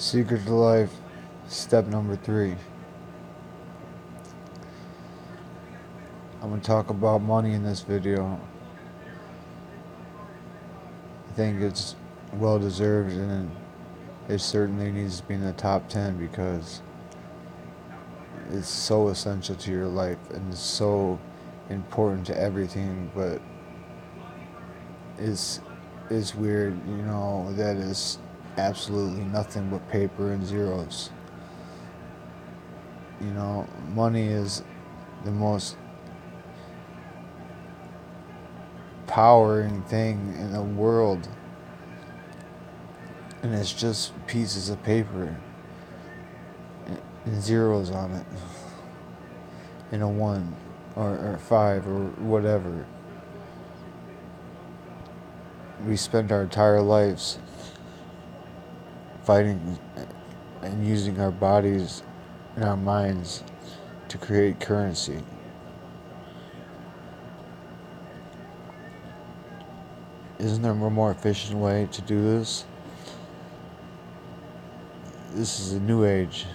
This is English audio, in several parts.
Secret to life, step number 3. I'm going to talk about money in this video. I think it's well deserved, and it certainly needs to be in the top 10 because it's so essential to your life and it's so important to everything. But it's weird, that is absolutely nothing but paper and zeros. Money is the most powering thing in the world, and it's just pieces of paper and zeros on it, and a 1 or 5 or whatever. We spend our entire lives fighting and using our bodies and our minds to create currency. Isn't there a more efficient way to do this? This is a new age.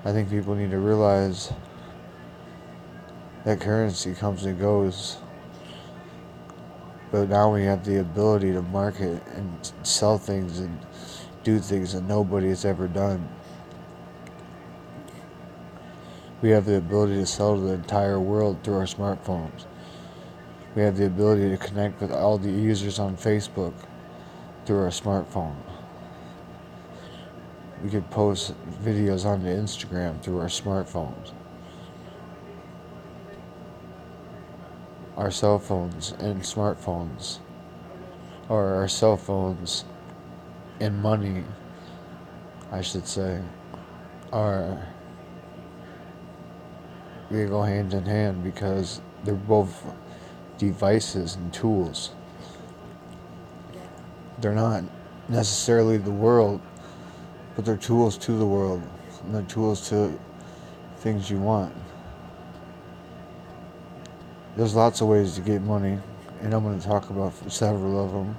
I think people need to realize that currency comes and goes, but now we have the ability to market and sell things and do things that nobody has ever done. We have the ability to sell to the entire world through our smartphones. We have the ability to connect with all the users on Facebook through our smartphone. We could post videos onto Instagram through our smartphones. Our cell phones and smartphones, or our cell phones and money, I should say, they go hand in hand because they're both devices and tools. They're not necessarily the world, but they're tools to the world, and they're tools to things you want. There's lots of ways to get money, and I'm going to talk about several of them,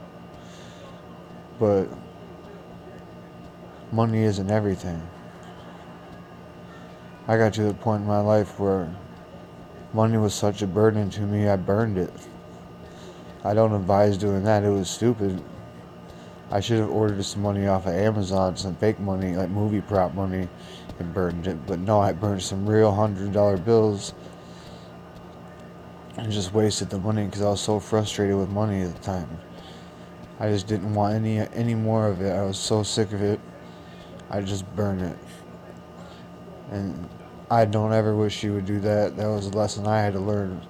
but money isn't everything. I got to the point in my life where money was such a burden to me, I burned it. I don't advise doing that. It was stupid. I should have ordered some money off of Amazon, some fake money, like movie prop money, and burned it. But no, I burned some real $100 bills and just wasted the money because I was so frustrated with money at the time. I just didn't want any more of it. I was so sick of it. I just burned it. And I don't ever wish you would do that. That was a lesson I had to learn.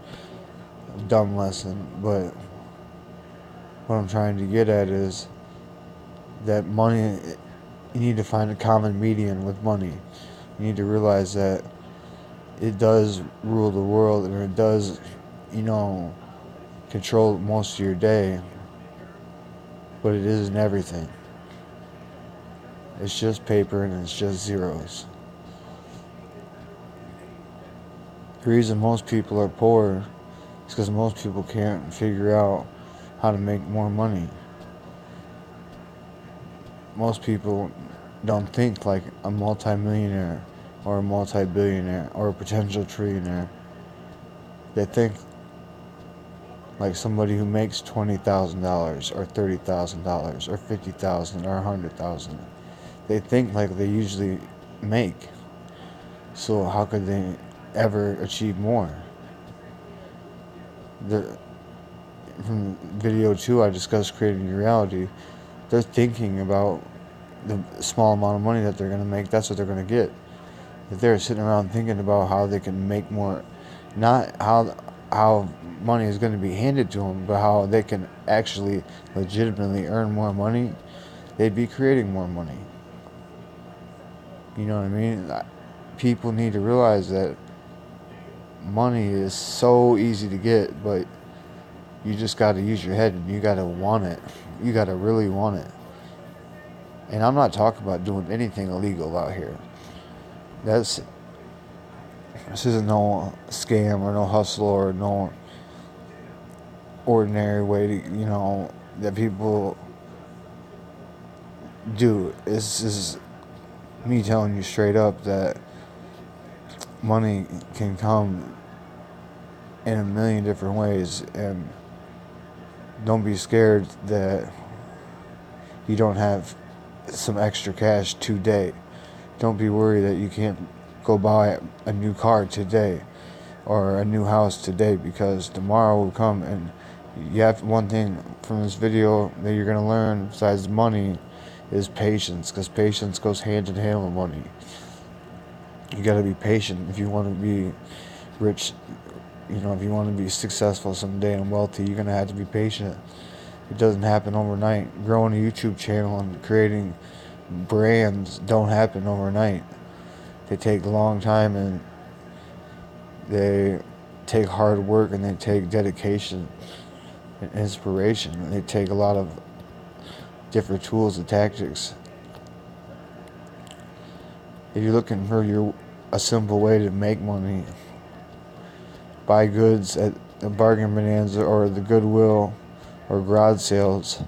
A dumb lesson. But what I'm trying to get at is that money, you need to find a common median with money. You need to realize that it does rule the world, and it does, control most of your day, but it isn't everything. It's just paper and it's just zeros. The reason most people are poor is because most people can't figure out how to make more money. Most people don't think like a multimillionaire or a multi-billionaire or a potential trillionaire. They think like somebody who makes $20,000 or $30,000 or $50,000 or $100,000. They think like they usually make. So how could they ever achieve more? From video 2, I discussed creating your reality. They're thinking about the small amount of money that they're going to make. That's what they're going to get. If they're sitting around thinking about how they can make more, not how money is going to be handed to them, but how they can actually legitimately earn more money, they'd be creating more money. You know what I mean? People need to realize that money is so easy to get, but you just got to use your head and you got to want it. You got to really want it. And I'm not talking about doing anything illegal out here. This isn't no scam or no hustle or no ordinary way to, that people dude, this is me telling you straight up that money can come in a million different ways, and don't be scared that you don't have some extra cash today. Don't be worried that you can't go buy a new car today or a new house today, because tomorrow will come. And you have one thing from this video that you're going to learn besides money is patience, because patience goes hand in hand with money. You got to be patient if you want to be rich. If you want to be successful someday and wealthy, you're going to have to be patient. It doesn't happen overnight. Growing a YouTube channel and creating brands don't happen overnight. They take a long time, and they take hard work, and they take dedication and inspiration. And they take a lot of different tools and tactics. If you're looking for a simple way to make money, buy goods at the Bargain Bonanza or the Goodwill or garage sales.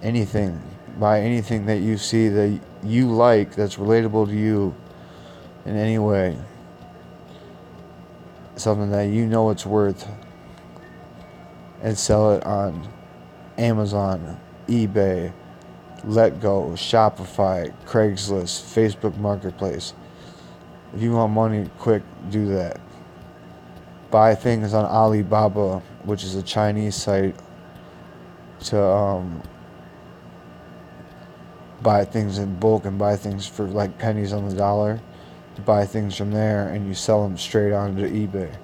Anything. Buy anything that you see that you like, that's relatable to you in any way. Something that you know it's worth. And sell it on Amazon, eBay, Letgo, Shopify, Craigslist, Facebook Marketplace. If you want money quick, do that. Buy things on Alibaba, which is a Chinese site, to buy things in bulk and buy things for like pennies on the dollar. Buy things from there and you sell them straight onto eBay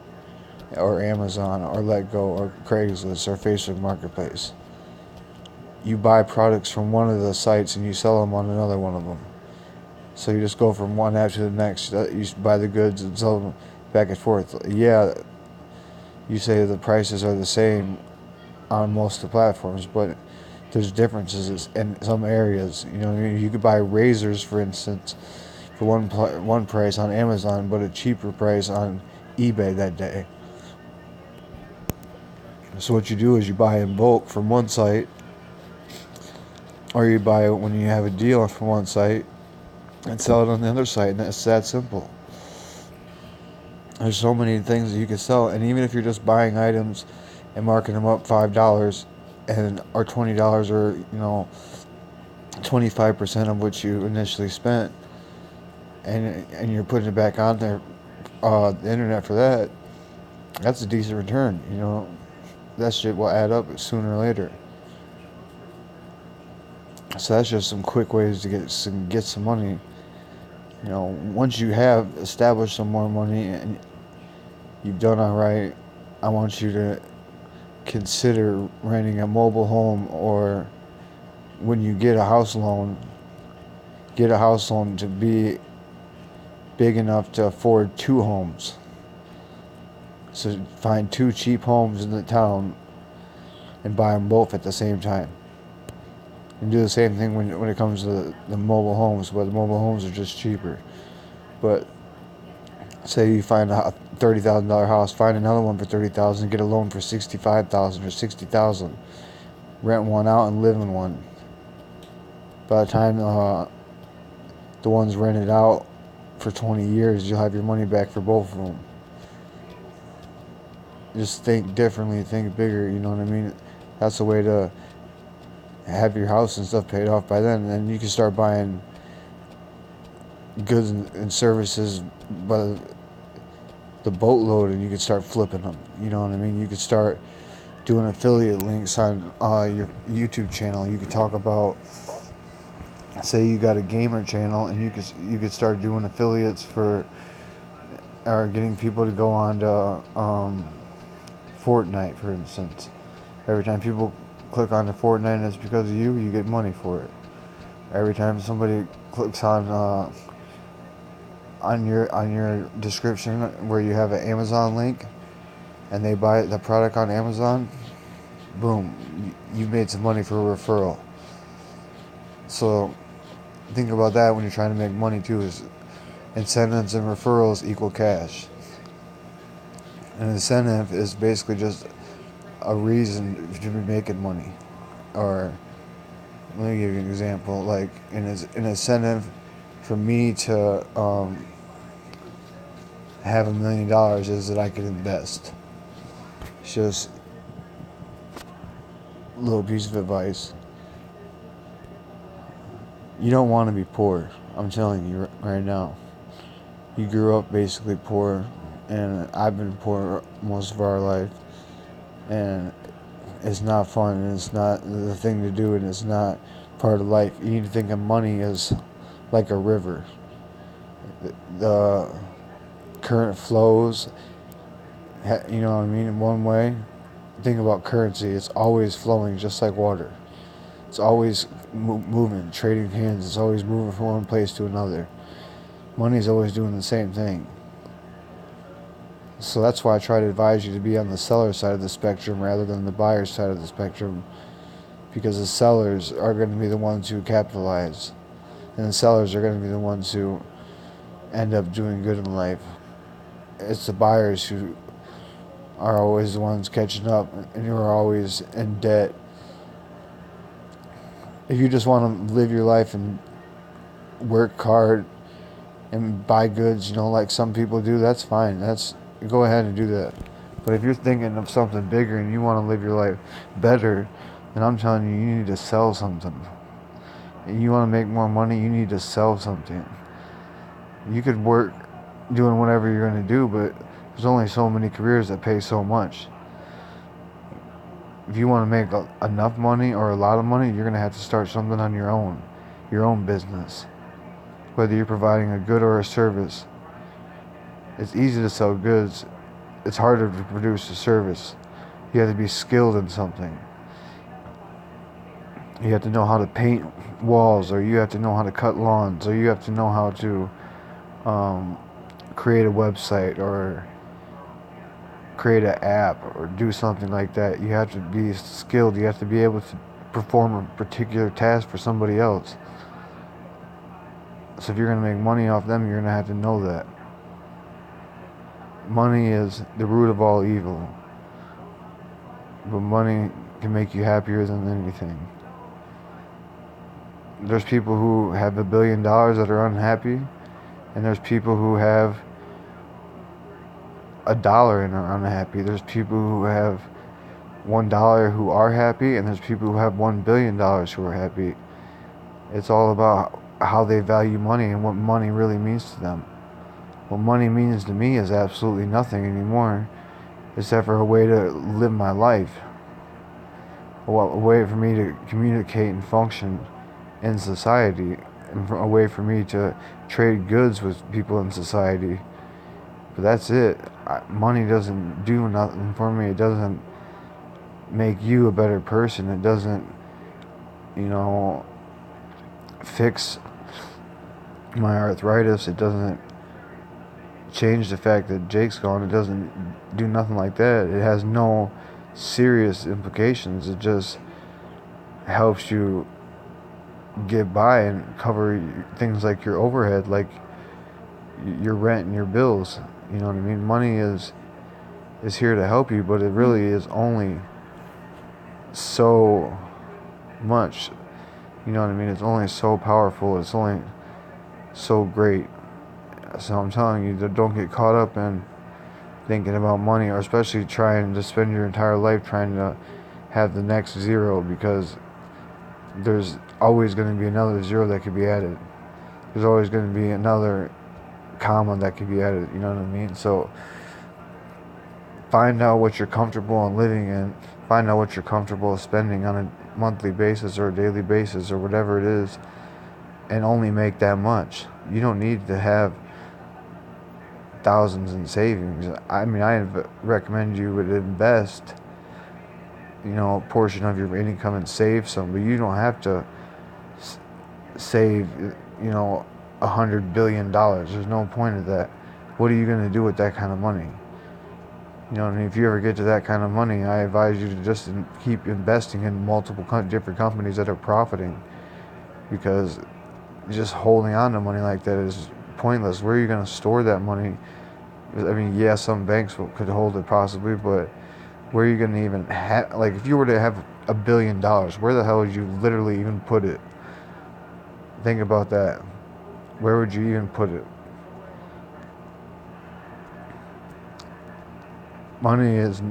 or Amazon or Letgo or Craigslist or Facebook Marketplace. You buy products from one of the sites and you sell them on another one of them. So you just go from one app to the next. You buy the goods and sell them back and forth. Yeah, you say the prices are the same on most of the platforms, but there's differences in some areas. You could buy razors, for instance, for one price on Amazon, but a cheaper price on eBay that day. So what you do is you buy in bulk from one site, or you buy it when you have a deal from one site and sell it on the other site, and it's that simple. There's so many things that you can sell, and even if you're just buying items and marking them up $5 or $20, or 25% of what you initially spent, and you're putting it back on there, the internet for that, that's a decent return. That shit will add up sooner or later. So that's just some quick ways to get some money. Once you have established some more money and you've done all right, I want you to consider renting a mobile home, or when you get a house loan to be big enough to afford 2 homes. So find 2 cheap homes in the town and buy them both at the same time. And do the same thing when it comes to the mobile homes, but the mobile homes are just cheaper. But say you find a $30,000 house, find another one for $30,000, get a loan for $65,000 or $60,000, rent one out and live in one. By the time the one's rented out for 20 years, you'll have your money back for both of them. Just think differently, think bigger. You know what I mean? That's the way to have your house and stuff paid off by then, and then you can start buying goods and services by the boatload, and you can start flipping them. You know what I mean? You could start doing affiliate links on your YouTube channel. You could talk about, say you got a gamer channel, and you could start doing affiliates for, or getting people to go on to Fortnite, for instance. Every time people click on the Fortnite, and it's because of you get money for it. Every time somebody clicks on your description where you have an Amazon link and they buy the product on Amazon, boom, you made some money for a referral. So think about that when you're trying to make money too, is incentives and referrals equal cash. An incentive is basically just a reason to be making money, or let me give you an example. Like an incentive for me to have $1 million is that I could invest. It's just a little piece of advice. You don't want to be poor. I'm telling you right now. You grew up basically poor, and I've been poor most of our life, and it's not fun, and it's not the thing to do, and it's not part of life. You need to think of money as like a river. The current flows, you know what I mean, in one way. Think about currency. It's always flowing just like water. It's always moving, trading hands. It's always moving from one place to another. Money's always doing the same thing. So that's why I try to advise you to be on the seller side of the spectrum rather than the buyer side of the spectrum, because the sellers are going to be the ones who capitalize, and the sellers are going to be the ones who end up doing good in life. It's the buyers who are always the ones catching up and who are always in debt. If you just want to live your life and work hard and buy goods, like some people do, that's fine. Go ahead and do that. But if you're thinking of something bigger and you want to live your life better, then I'm telling you, you need to sell something. And you want to make more money, you need to sell something. You could work doing whatever you're going to do, but there's only so many careers that pay so much. If you want to make enough money or a lot of money, you're going to have to start something on your own business. Whether you're providing a good or a service. It's easy to sell goods. It's harder to produce a service. You have to be skilled in something. You have to know how to paint walls, or you have to know how to cut lawns, or you have to know how to create a website, or create an app, or do something like that. You have to be skilled. You have to be able to perform a particular task for somebody else. So if you're going to make money off them, you're going to have to know that. Money is the root of all evil. But money can make you happier than anything. There's people who have $1 billion that are unhappy, and there's people who have $1 and are unhappy. There's people who have $1 who are happy, and there's people who have $1 billion who are happy. It's all about how they value money and what money really means to them. What money means to me is absolutely nothing anymore, except for a way to live my life, a way for me to communicate and function in society, and a way for me to trade goods with people in society. But that's it. Money doesn't do nothing for me. It doesn't make you a better person. It doesn't, fix my arthritis. It doesn't change the fact that Jake's gone. It doesn't do nothing like that. It has no serious implications. It just helps you get by and cover things like your overhead, like your rent and your bills. You know what I mean? Money is here to help you, but it really is only so much. You know what I mean? It's only so powerful. It's only so great. So I'm telling you, don't get caught up in thinking about money, or especially trying to spend your entire life trying to have the next zero, because there's always going to be another zero that could be added. There's always going to be another comma that could be added. You know what I mean? So find out what you're comfortable in living in. Find out what you're comfortable spending on a monthly basis or a daily basis or whatever it is, and only make that much. You don't need to have thousands in savings. I mean, I recommend you would invest, a portion of your income and save some, but you don't have to save, $100 billion. There's no point of that. What are you going to do with that kind of money? You know what I mean? If you ever get to that kind of money, I advise you to just keep investing in multiple different companies that are profiting, because just holding on to money like that is pointless. Where are you going to store that money? I mean, yeah, some banks could hold it possibly, but where are you going to even have, like, if you were to have $1 billion. Where the hell would you literally even put it? Think about that. Where would you even put it? Money is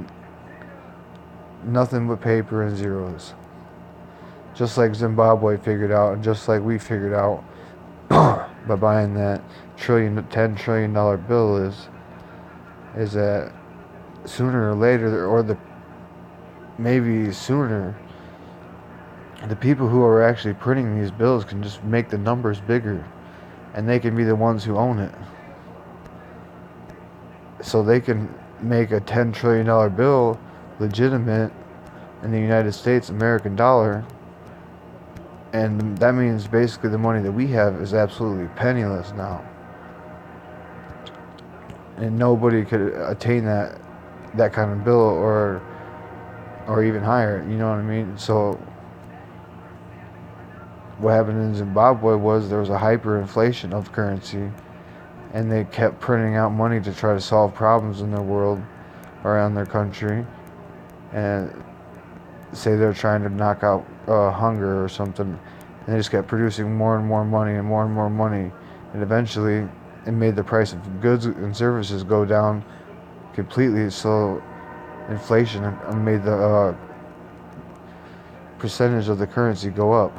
nothing but paper and zeros. Just like Zimbabwe figured out, and just like we figured out by buying that $10 trillion bill is that sooner or later, or maybe sooner, the people who are actually printing these bills can just make the numbers bigger, and they can be the ones who own it. So they can make a $10 trillion bill legitimate in the United States American dollar, and that means basically the money that we have is absolutely penniless now, and nobody could attain that kind of bill or even higher. You know what I mean? So what happened in Zimbabwe was there was a hyperinflation of currency, and they kept printing out money to try to solve problems in their world, around their country, and say they're trying to knock out hunger or something, and they just kept producing more and more money and more and more money, and eventually it made the price of goods and services go down completely. So inflation made the percentage of the currency go up,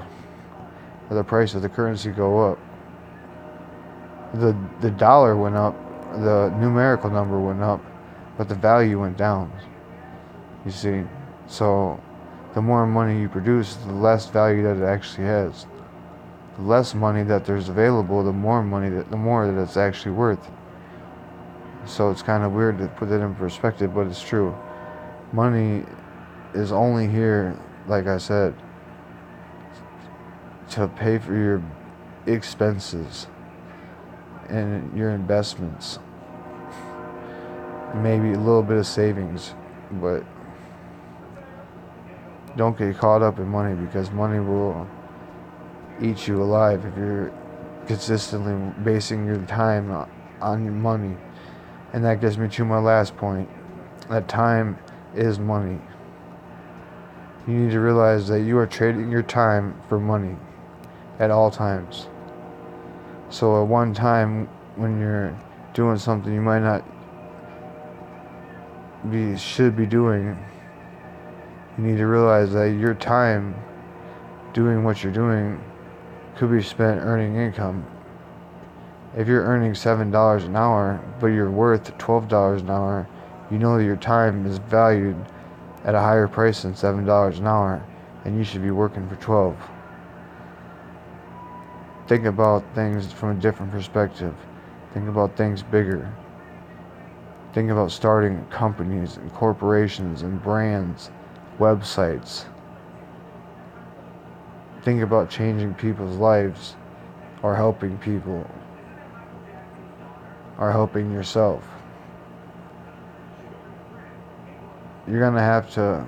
or the price of the currency go up. The dollar went up, the numerical number went up, but the value went down. You see, so the more money you produce, the less value that it actually has. The less money that there's available, the more that it's actually worth. So it's kind of weird to put that in perspective, but it's true. Money is only here, like I said, to pay for your expenses and your investments. Maybe a little bit of savings, but don't get caught up in money, because money will eat you alive if you're consistently basing your time on your money. And that gets me to my last point, that time is money. You need to realize that you are trading your time for money at all times. So at one time when you're doing something you might not should be doing, you need to realize that your time doing what you're doing could be spent earning income. If you're earning $7 an hour, but you're worth $12 an hour, you know that your time is valued at a higher price than $7 an hour, and you should be working for 12. Think about things from a different perspective. Think about things bigger. Think about starting companies and corporations and brands, websites. Think about changing people's lives, or helping people, or helping yourself. You're going to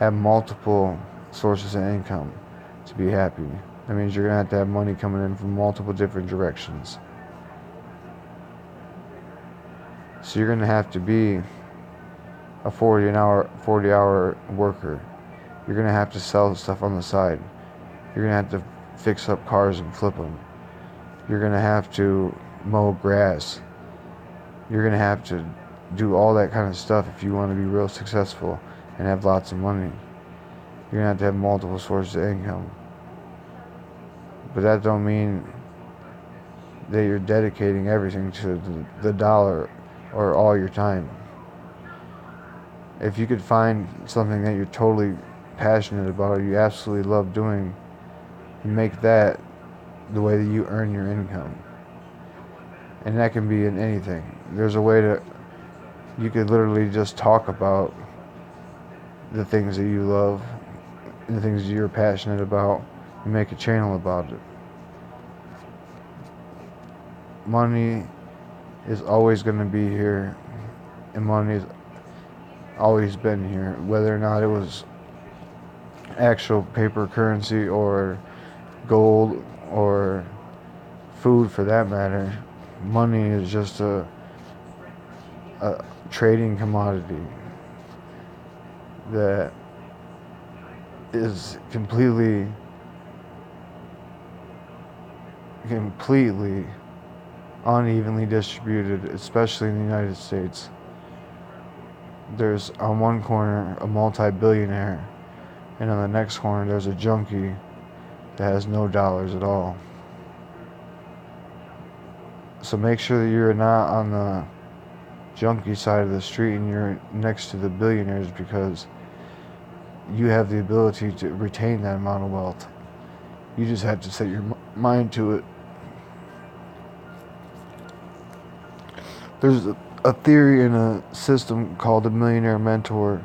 have multiple sources of income to be happy. That means you're going to have money coming in from multiple different directions. So you're going to have to be a 40-hour worker. You're going to have to sell stuff on the side. You're going to have to fix up cars and flip them. You're going to have to mow grass. You're going to have to do all that kind of stuff if you want to be real successful and have lots of money. You're going to have multiple sources of income. But that don't mean that you're dedicating everything to the dollar or all your time. If you could find something that you're totally passionate about, or you absolutely love doing, make that the way that you earn your income. And that can be in anything. There's a way you could literally just talk about the things that you love and the things that you're passionate about, and make a channel about it. Money is always going to be here, and money's always been here, whether or not it was actual paper currency or gold or food for that matter. Money is just a trading commodity that is completely unevenly distributed, especially in the United States. There's on one corner a multi-billionaire, and on the next corner there's a junkie that has no dollars at all. So make sure that you're not on the junkie side of the street and you're next to the billionaires, because you have the ability to retain that amount of wealth. You just have to set your mind to it. There's a theory in a system called the Millionaire Mentor,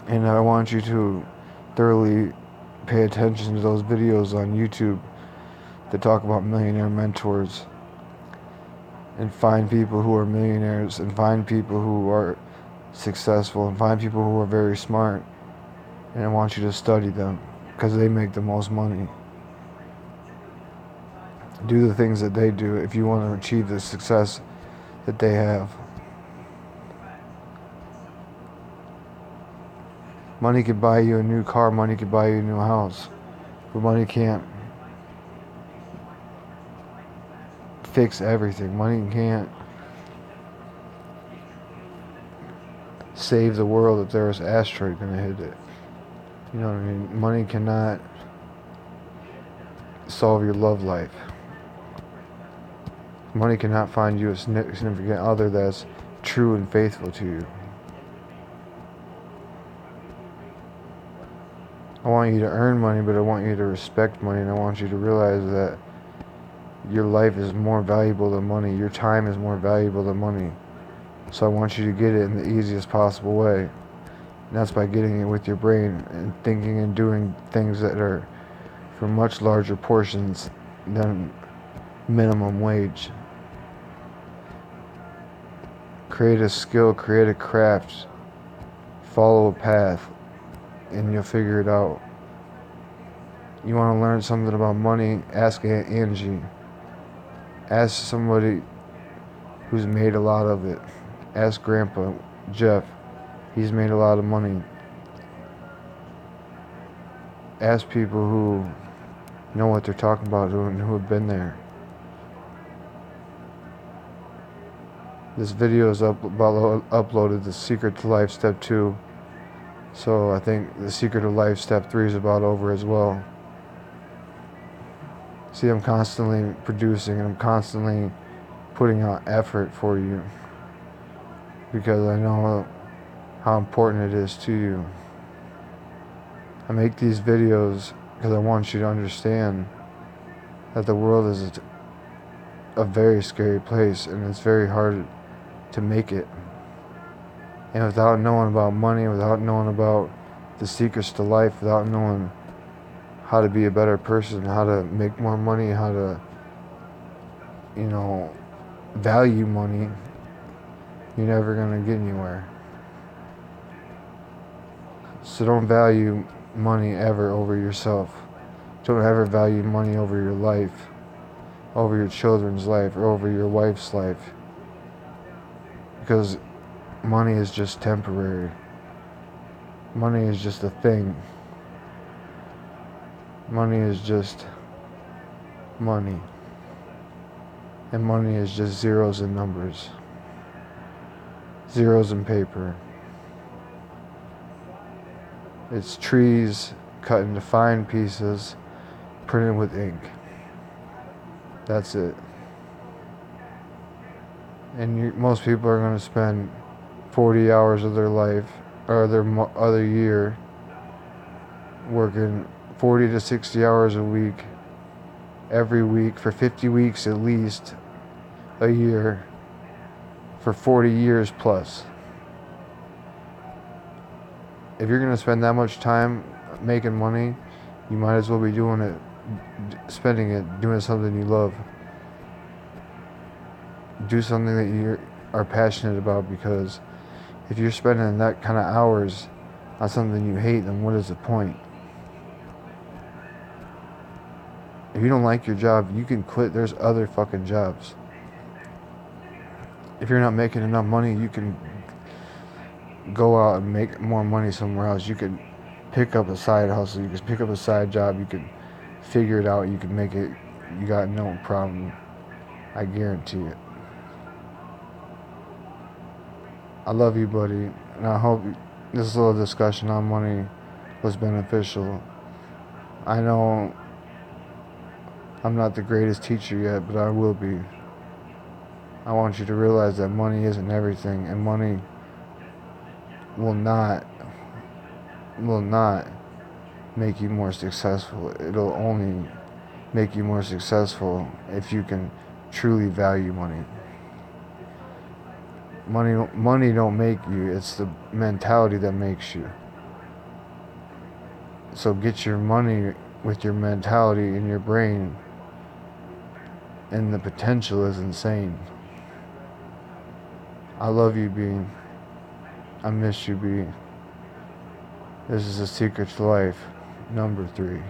and I want you to thoroughly pay attention to those videos on YouTube that talk about millionaire mentors, and find people who are millionaires, and find people who are successful, and find people who are very smart, and I want you to study them because they make the most money. Do the things that they do if you want to achieve the success that they have. Money could buy you a new car, money could buy you a new house, but money can't fix everything. Money can't save the world if there was an asteroid going to hit it. You know what I mean? Money cannot solve your love life. Money cannot find you a significant other that's true and faithful to you. I want you to earn money, but I want you to respect money, and I want you to realize that your life is more valuable than money. Your time is more valuable than money. So I want you to get it in the easiest possible way. And that's by getting it with your brain and thinking and doing things that are for much larger portions than minimum wage. Create a skill, create a craft, follow a path, and you'll figure it out. You want to learn something about money? Ask Aunt Angie. Ask somebody who's made a lot of it. Ask Grandpa Jeff. He's made a lot of money. Ask people who know what they're talking about and who have been there. This video is uploaded, The Secret to Life Step 2. So I think The Secret of Life Step 3 is about over as well. See, I'm constantly producing and I'm constantly putting out effort for you because I know how important it is to you. I make these videos because I want you to understand that the world is a very scary place and it's very hard to make it. And without knowing about money, without knowing about the secrets to life, without knowing how to be a better person, how to make more money, how to, value money, you're never going to get anywhere. So don't value money ever over yourself. Don't ever value money over your life, over your children's life, or over your wife's life. Because money is just temporary. Money is just a thing. Money is just money. And money is just zeros and numbers. Zeros and paper. It's trees cut into fine pieces, printed with ink. That's it. And most people are going to spend 40 hours of their life, or their other year, working 40 to 60 hours a week, every week, for 50 weeks at least, a year, for 40 years plus. If you're going to spend that much time making money, you might as well be doing it, spending it, doing something you love. Do something that you are passionate about, because if you're spending that kind of hours on something you hate, then what is the point? If you don't like your job, you can quit. There's other fucking jobs. If you're not making enough money, you can go out and make more money somewhere else. You can pick up a side hustle. You can pick up a side job. You can figure it out. You can make it. You got no problem. I guarantee it. I love you, buddy, and I hope this little discussion on money was beneficial. I know I'm not the greatest teacher yet, but I will be. I want you to realize that money isn't everything, and money will not make you more successful. It'll only make you more successful if you can truly value money. Money don't make you, it's the mentality that makes you. So get your money with your mentality in your brain, and the potential is insane. I love you, B. I miss you, B. This is The Secret to Life, number 3.